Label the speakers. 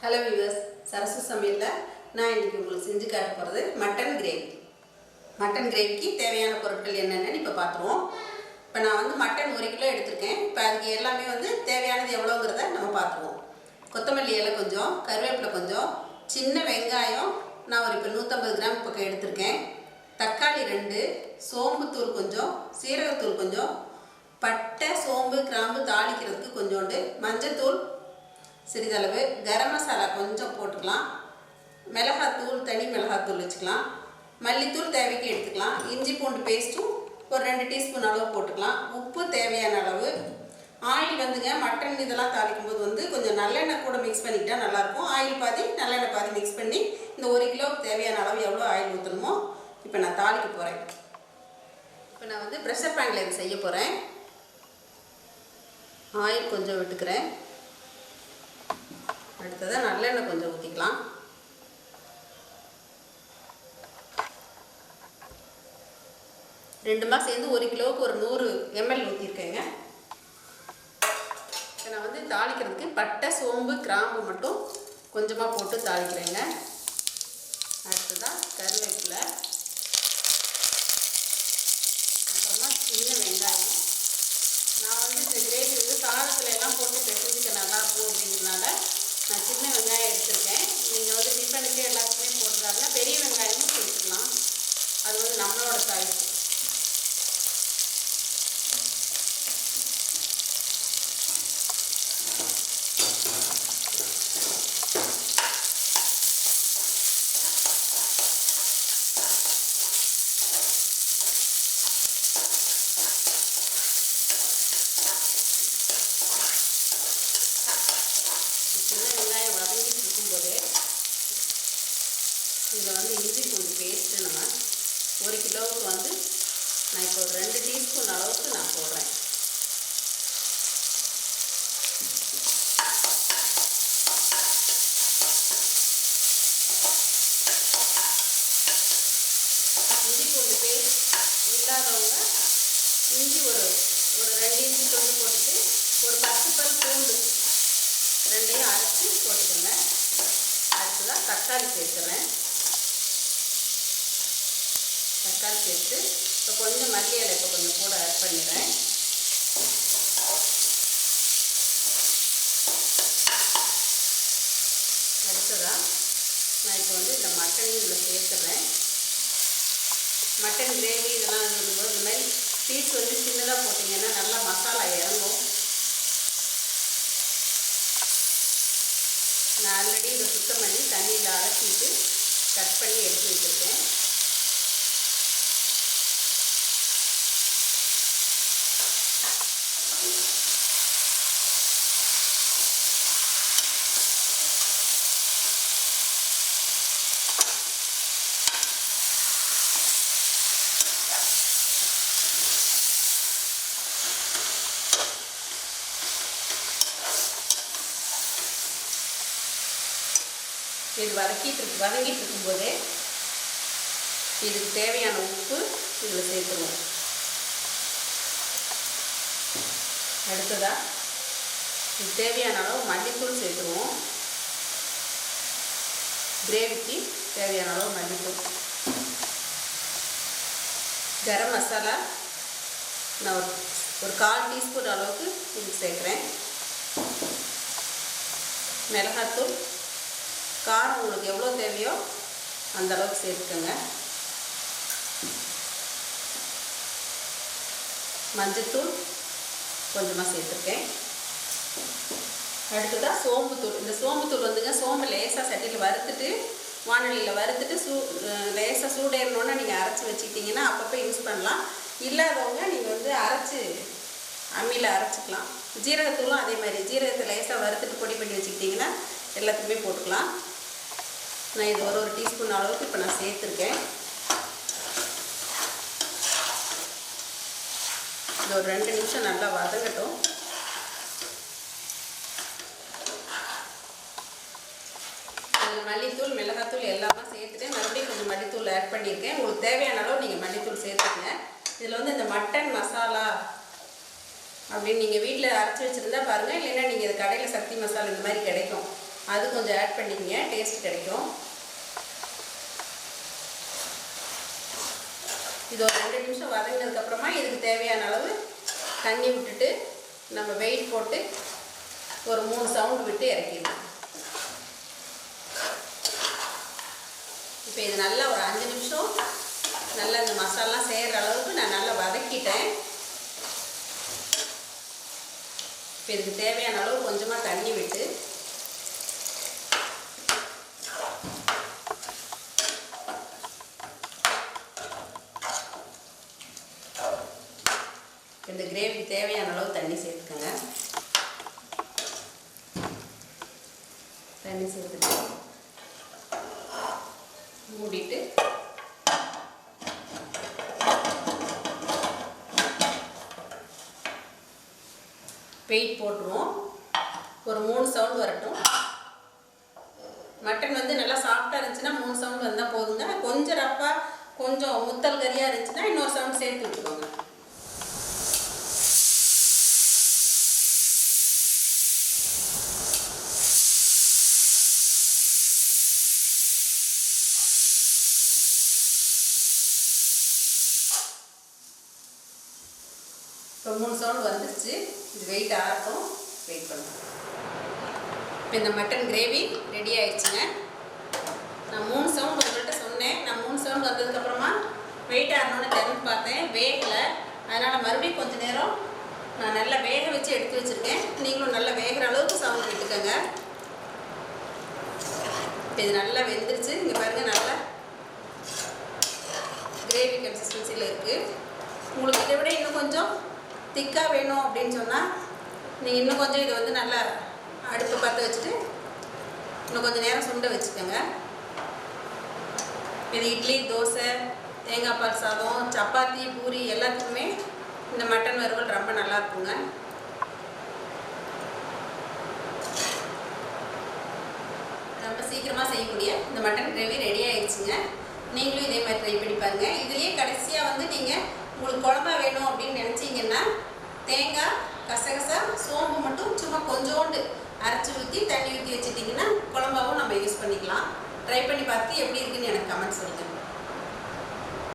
Speaker 1: Hello viewers, Sarasu சமையலில் நான் இன்றைக்கி உங்களுக்கு செஞ்சு காட்ட போகிறது மட்டன் கிரேவி. மட்டன் கிரேவிக்கு தேவையான பொருட்கள் என்னென்னு இப்போ பார்த்துருவோம். இப்போ நான் மட்டன் 1 கிலோ எடுத்திருக்கேன். இப்போ அதுக்கு எல்லாமே தேவையானது எவ்வளோங்கிறத நம்ம பார்த்துருவோம். கொத்தமல்லி இலை கொஞ்சம், கருவேப்பிலை கொஞ்சம், சின்ன வெங்காயம் நான் இப்போ 150 கிராம் பக்கம் எடுத்திருக்கேன். தக்காளி 2, சோம்புத்தூள் கொஞ்சம், சீரகத்தூள் கொஞ்சம், பட்டை சோம்பு கிராம்பு தாளிக்கிறதுக்கு கொஞ்சோண்டு, மஞ்சத்தூள் சிறிதளவு, கரம் மசாலா கொஞ்சம் போட்டுக்கலாம், மிளகாத்தூள் தனி மிளகாத்தூள் வச்சுக்கலாம், மல்லித்தூள் தேவைக்கு எடுத்துக்கலாம், இஞ்சி பூண்டு பேஸ்ட்டும் ஒரு 2 டீஸ்பூன் அளவு போட்டுக்கலாம், உப்பு தேவையான அளவு, ஆயில் மட்டன் இதெல்லாம் தாளிக்கும் போது கொஞ்சம் நல்லெண்ணெய் கூட மிக்ஸ் பண்ணிக்கிட்டால் நல்லாயிருக்கும். ஆயில் பாதி நல்லெண்ணெய் பாதி மிக்ஸ் பண்ணி இந்த 1 கிலோவுக்கு தேவையான அளவு எவ்வளோ ஆயில் ஊற்றணுமோ இப்போ நான் தாளிக்க போகிறேன். இப்போ நான் ப்ரெஷர் பேனில் இது செய்ய போகிறேன். ஆயில் கொஞ்சம் விட்டுக்கிறேன். அடுத்ததாக நல்லெண்ணெய் கொஞ்சம் ஊற்றிக்கலாம். ரெண்டுமா சேர்ந்து 1 கிலோவுக்கு ஒரு 100 ml ஊற்றிருக்கேங்க. இப்போ நான் தாளிக்கிறதுக்கு பட்டை சோம்பு கிராம்பு மட்டும் கொஞ்சமாக போட்டு தாளிக்கிறேங்க. அடுத்ததாக கருவேப்பிலை, அப்புறமா சின்ன வெங்காயம். நான் இந்த கிரேவி சாதத்தில் எல்லாம் போட்டு பெசஞ்சிக்க நல்லாயிருக்கும் அப்படிங்கிறதுனால நான் சின்ன வெங்காயம் எடுத்திருக்கேன். நீங்கள் டிஃபனுக்கு எல்லாத்துக்குமே போடுறாருன்னா பெரிய வெங்காயமும் சேர்த்துக்கலாம். அது நம்மளோட சாய்ஸ். இதில் இஞ்சி பூண்டு பேஸ்ட்டு நம்ம 1 கிலோவுக்கு நான் இப்போ ஒரு 2 டீஸ்பூன் அளவுக்கு நான் போடுறேன். இஞ்சி பூண்டு பேஸ்ட் இல்லாதவங்க இஞ்சி ஒரு 2 இன்ச்சு தொண்டு போட்டுட்டு ஒரு 10 பல் பூண்டு 2ஐயும் அரைச்சி போட்டுக்கோங்க. அடுத்ததாக தக்காளி சேர்த்துறேன். தக்காளி சேர்த்து இப்போ கொஞ்சம் மல்லி இலை இப்போ கொஞ்சம் கூட ஆட் பண்ணிடுறேன். அடுத்ததாக நான் இப்போ இந்த மட்டனையும் இதில் சேர்த்துடுறேன். மட்டன் கிரேவி இதெல்லாம் இருக்கும்போது இந்த மாதிரி பீஸ் சின்னதாக போட்டிங்கன்னா நல்லா மசாலா இறங்கும். நான் ஆல்ரெடி இதை சுத்தம் பண்ணி தண்ணியில் அலசிட்டு கட் பண்ணி எடுத்து வச்சுருக்கேன். இது வதங்கிட்டு இருக்கும்போதே இதுக்கு தேவையான உப்பு இதில் சேர்த்துருவோம். அடுத்ததாக இது தேவையான அளவு மல்லித்தூள் சேர்த்துருவோம். கிரேவிக்கு தேவையான அளவு மல்லித்தூள். கரம் மசாலா நான் ஒரு 1/4 டீஸ்பூன் அளவுக்கு இது சேர்க்குறேன். மிளகாத்தூள் காரம் உங்களுக்கு எவ்வளோ தேவையோ அந்த அளவுக்கு சேர்த்துக்கோங்க. மஞ்சத்தூள் கொஞ்சமாக சேர்த்துருக்கேன். அடுத்ததாக சோம்புத்தூள். இந்த சோம்புத்தூள் சோம்பு லேசாக சட்டியில் வறுத்துட்டு வானலியில் வறுத்துட்டு லேசாக சூடேறணுன்னு நீங்கள் அரைச்சி வச்சுக்கிட்டிங்கன்னா அப்பப்போ யூஸ் பண்ணலாம். இல்லாதவங்க நீங்கள் அரைச்சி அம்மியில் அரைச்சிக்கலாம். ஜீரகத்தூளும் அதே மாதிரி ஜீரகத்தை லேசாக வறுத்துட்டு பொடி பண்ணி வச்சுக்கிட்டிங்கன்னா எல்லாத்துக்குமே போட்டுக்கலாம். நான் இது ஒரு டீஸ்பூன் அளவுக்கு இப்போ நான் சேர்த்துருக்கேன். இது ஒரு 2 நிமிஷம் நல்லா வதங்கட்டும். அதில் மல்லித்தூள் மிளகாத்தூள் எல்லாமே சேர்த்துட்டு மறுபடியும் கொஞ்சம் மல்லித்தூள் ஆட் பண்ணியிருக்கேன். உங்களுக்கு தேவையான அளவு நீங்கள் மல்லித்தூள் சேர்த்துக்கங்க. இதில் இந்த மட்டன் மசாலா அப்படின்னு நீங்கள் வீட்டில் அரைச்சி வச்சுருந்தா பாருங்கள். இல்லைன்னா நீங்கள் இது கடையில் சக்தி மசாலா இந்த மாதிரி கிடைக்கும். அது கொஞ்சம் ஆட் பண்ணிக்கங்க, டேஸ்ட் கிடைக்கும். இது ஒரு 2 நிமிஷம் வதங்கினதுக்கப்புறமா இதுக்கு தேவையான அளவு தண்ணி விட்டுட்டு நம்ம வெயிட் போட்டு ஒரு 3 சவுண்டு விட்டு இறக்கிடலாம். இப்போ இது நல்லா ஒரு 5 நிமிஷம் நல்லா இந்த மசாலாம் சேர்கிற அளவுக்கு நான் நல்லா வதக்கிட்டேன். இப்போ இதுக்கு தேவையான அளவு கொஞ்சமாக தண்ணி விட்டு இந்த கிரேவிக்கு தேவையான அளவு தண்ணி சேர்த்துக்கோங்க. தண்ணி சேர்த்துட்டு மூடிட்டு வெயிட் போட்டுருவோம். ஒரு 3 சவுண்ட் வரட்டும். மட்டன் வந்து நல்லா சாஃப்டாக இருந்துச்சுன்னா 3 சவுண்ட் வந்தால் போதுங்க. கொஞ்சம் ரஃப்பாக கொஞ்சம் முத்தல் கறியாக இருந்துச்சுன்னா இன்னொரு சவுண்ட் சேர்த்து விட்டுக்கோங்க. இப்போ 3 சவுண்ட் வந்துருச்சு. இது வெயிட் ஆகட்டும், வெயிட் பண்ணுவோம். இப்போ இந்த மட்டன் கிரேவி ரெடி ஆயிடுச்சுங்க. நான் 3 சவுண்ட் உங்கள்கிட்ட சொன்னேன். நான் 3 சவுண்ட் வந்ததுக்கப்புறமா வெயிட் ஆகணும்னு திறந்து பார்த்தேன், வேகலை. அதனால் மறுபடியும் கொஞ்சம் நேரம் நான் நல்லா வேக வச்சு எடுத்து வச்சுருக்கேன். நீங்களும் நல்லா வேகிற அளவுக்கு சவுண்ட் விட்டுக்கோங்க. இப்போ இது நல்லா வெந்துருச்சு. இங்கே பாருங்கள், நல்லா கிரேவி கன்சிஸ்டன்சியில் இருக்குது. உங்களுக்கு இதை விட இன்னும் கொஞ்சம் திக்காக வேணும் அப்படின்னு சொன்னால் நீங்கள் இன்னும் கொஞ்சம் இதை வந்து நல்லா அடுப்பு பற்ற வச்சுட்டு இன்னும் கொஞ்சம் நேரம் சுண்ட வச்சுக்கோங்க. இது இட்லி, தோசை, தேங்காய் பால் சாதம், சப்பாத்தி, பூரி எல்லாத்துக்குமே இந்த மட்டன் வறுவல் ரொம்ப நல்லா இருக்குங்க. ரொம்ப சீக்கிரமாக செய்யக்கூடிய இந்த மட்டன் கிரேவி ரெடி ஆயிடுச்சுங்க. நீங்களும் இதே மாதிரி ட்ரை பண்ணி பாருங்கள். இதுலேயே கடைசியாக வந்து நீங்கள் உங்களுக்கு குழம்பா வேணும் அப்படின்னு நினச்சிங்கன்னா தேங்காய், கசகசா, சோம்பு மட்டும் சும்மா கொஞ்சோண்டு அரைச்சி ஊற்றி தண்ணி ஊற்றி வச்சுட்டிங்கன்னா குழம்பாவும் நம்ம யூஸ் பண்ணிக்கலாம். ட்ரை பண்ணி பார்த்து எப்படி இருக்குன்னு எனக்கு கமெண்ட் சொல்லுங்கள்.